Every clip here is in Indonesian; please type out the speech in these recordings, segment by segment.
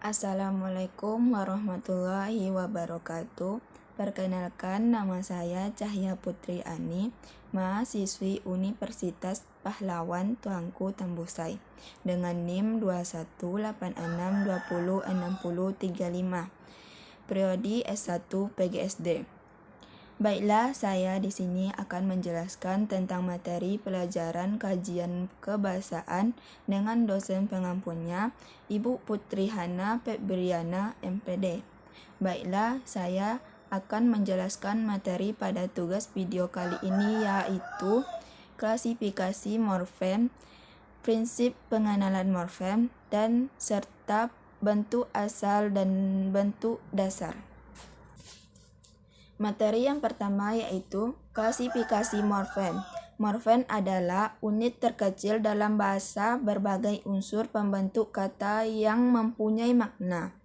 Assalamualaikum warahmatullahi wabarakatuh. Perkenalkan, nama saya Cahya Putri Ani, mahasiswi Universitas Pahlawan Tuanku Tambusai, dengan NIM 2186206035, Prodi S1 PGSD. Baiklah, saya di sini akan menjelaskan tentang materi pelajaran kajian kebahasaan dengan dosen pengampunnya, Ibu Putri Hana Febriana, MPD. Baiklah, saya akan menjelaskan materi pada tugas video kali ini, yaitu klasifikasi morfem, prinsip pengenalan morfem, dan serta bentuk asal dan bentuk dasar. Materi yang pertama yaitu klasifikasi morfem. Morfem adalah unit terkecil dalam bahasa berbagai unsur pembentuk kata yang mempunyai makna.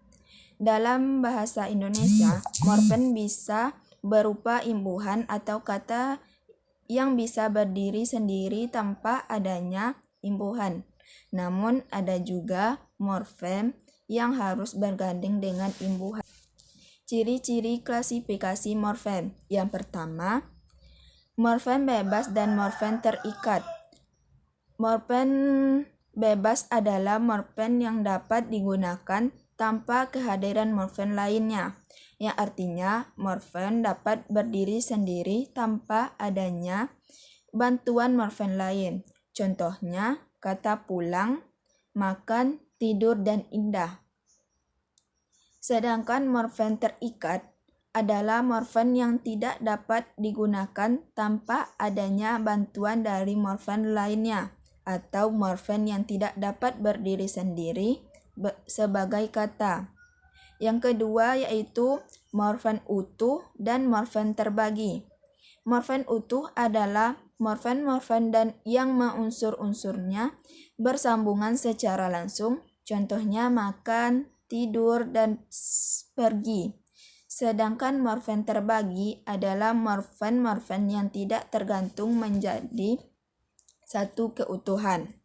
Dalam bahasa Indonesia, morfem bisa berupa imbuhan atau kata yang bisa berdiri sendiri tanpa adanya imbuhan. Namun ada juga morfem yang harus bergandeng dengan imbuhan. Ciri-ciri klasifikasi morfem. Yang pertama, morfem bebas dan morfem terikat. Morfem bebas adalah morfem yang dapat digunakan tanpa kehadiran morfem lainnya, yang artinya morfem dapat berdiri sendiri tanpa adanya bantuan morfem lain. Contohnya, kata pulang, makan, tidur, dan indah. Sedangkan morfem terikat adalah morfem yang tidak dapat digunakan tanpa adanya bantuan dari morfem lainnya, atau morfem yang tidak dapat berdiri sendiri sebagai kata. Yang kedua yaitu morfem utuh dan morfem terbagi. Morfem utuh adalah morfem-morfem dan yang unsur-unsurnya bersambungan secara langsung, contohnya makan, tidur, dan pergi. Sedangkan morfem terbagi adalah morfem-morfem yang tidak tergantung menjadi satu keutuhan.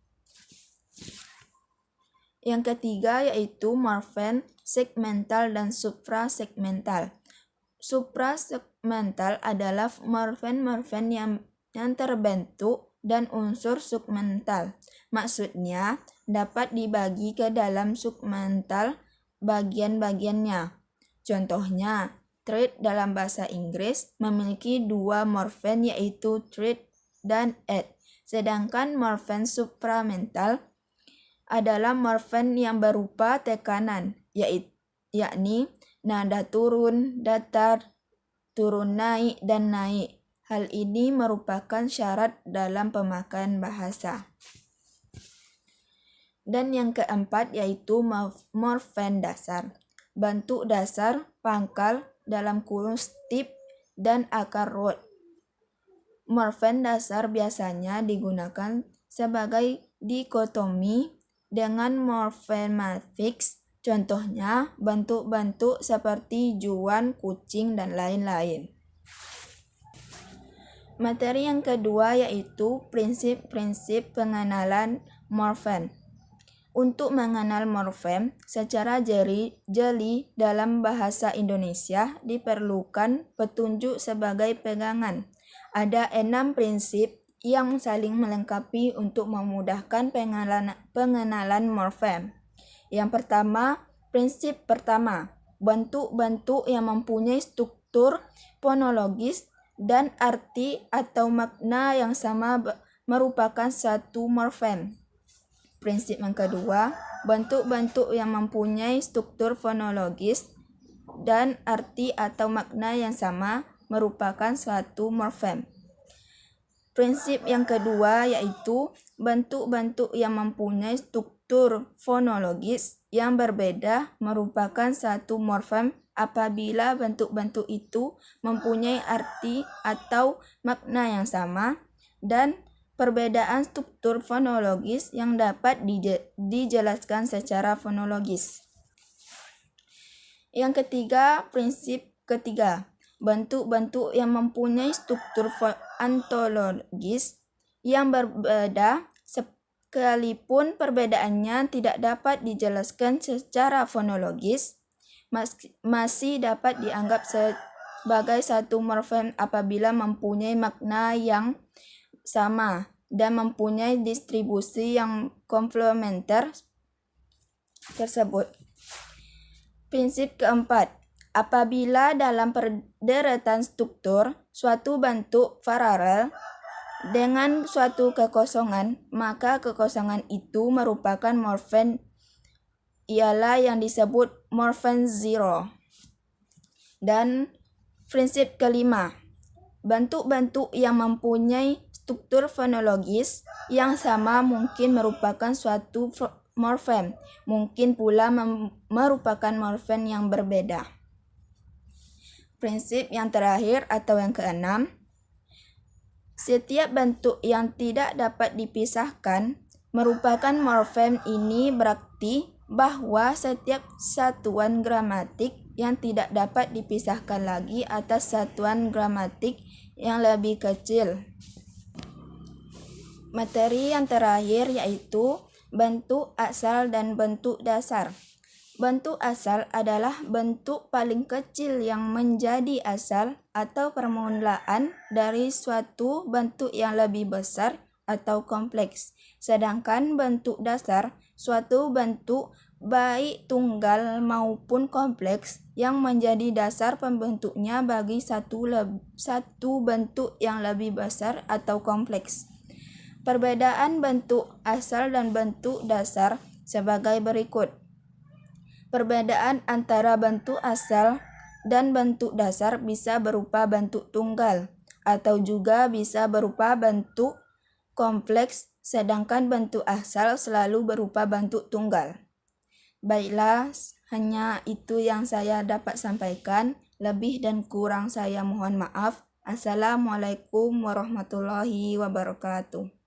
Yang ketiga yaitu morfem segmental dan suprasegmental. Suprasegmental adalah morfem-morfem yang terbentuk dan unsur segmental. Maksudnya dapat dibagi ke dalam segmental bagian-bagiannya. Contohnya, treat dalam bahasa Inggris memiliki dua morfem yaitu treat dan at. Sedangkan morfem supramental adalah morfem yang berupa tekanan, yakni nada turun, datar, turun naik, dan naik. Hal ini merupakan syarat dalam pemakaian bahasa. Dan yang keempat yaitu morfem dasar. Bentuk dasar, pangkal, dalam kurung tip, dan akar rod. Morfem dasar biasanya digunakan sebagai dikotomi dengan morfem afiks, contohnya bentuk-bentuk seperti juan, kucing, dan lain-lain. Materi yang kedua yaitu prinsip-prinsip pengenalan morfem. Untuk mengenal morfem secara jeli dalam bahasa Indonesia diperlukan petunjuk sebagai pegangan. Ada 6 prinsip yang saling melengkapi untuk memudahkan pengenalan morfem. Yang pertama, prinsip pertama, bentuk-bentuk yang mempunyai struktur fonologis dan arti atau makna yang sama merupakan satu morfem. Prinsip yang kedua, bentuk-bentuk yang mempunyai struktur fonologis dan arti atau makna yang sama merupakan suatu morfem. Prinsip yang kedua yaitu bentuk-bentuk yang mempunyai struktur fonologis yang berbeda merupakan satu morfem apabila bentuk-bentuk itu mempunyai arti atau makna yang sama dan perbedaan struktur fonologis yang dapat dijelaskan secara fonologis. Yang ketiga, prinsip ketiga, bentuk-bentuk yang mempunyai struktur ontologis yang berbeda Sekalipun perbedaannya tidak dapat dijelaskan secara fonologis, masih dapat dianggap sebagai satu morfem apabila mempunyai makna yang sama dan mempunyai distribusi yang komplementer tersebut. Prinsip keempat, apabila dalam perderetan struktur suatu bentuk paralel dengan suatu kekosongan, maka kekosongan itu merupakan morfem, ialah yang disebut morfem zero. Dan prinsip kelima, bentuk-bentuk yang mempunyai struktur fonologis yang sama mungkin merupakan suatu morfem, mungkin pula merupakan morfem yang berbeda. Prinsip yang terakhir atau yang keenam, setiap bentuk yang tidak dapat dipisahkan merupakan morfem. Ini berarti bahwa setiap satuan gramatik yang tidak dapat dipisahkan lagi atas satuan gramatik yang lebih kecil. Materi yang terakhir yaitu bentuk asal dan bentuk dasar. Bentuk asal adalah bentuk paling kecil yang menjadi asal atau permulaan dari suatu bentuk yang lebih besar atau kompleks. Sedangkan bentuk dasar suatu bentuk baik tunggal maupun kompleks yang menjadi dasar pembentuknya bagi satu bentuk yang lebih besar atau kompleks. Perbedaan bentuk asal dan bentuk dasar sebagai berikut. Perbedaan antara bentuk asal dan bentuk dasar bisa berupa bentuk tunggal atau juga bisa berupa bentuk kompleks, sedangkan bentuk asal selalu berupa bentuk tunggal. Baiklah, hanya itu yang saya dapat sampaikan. Lebih dan kurang saya mohon maaf. Assalamualaikum warahmatullahi wabarakatuh.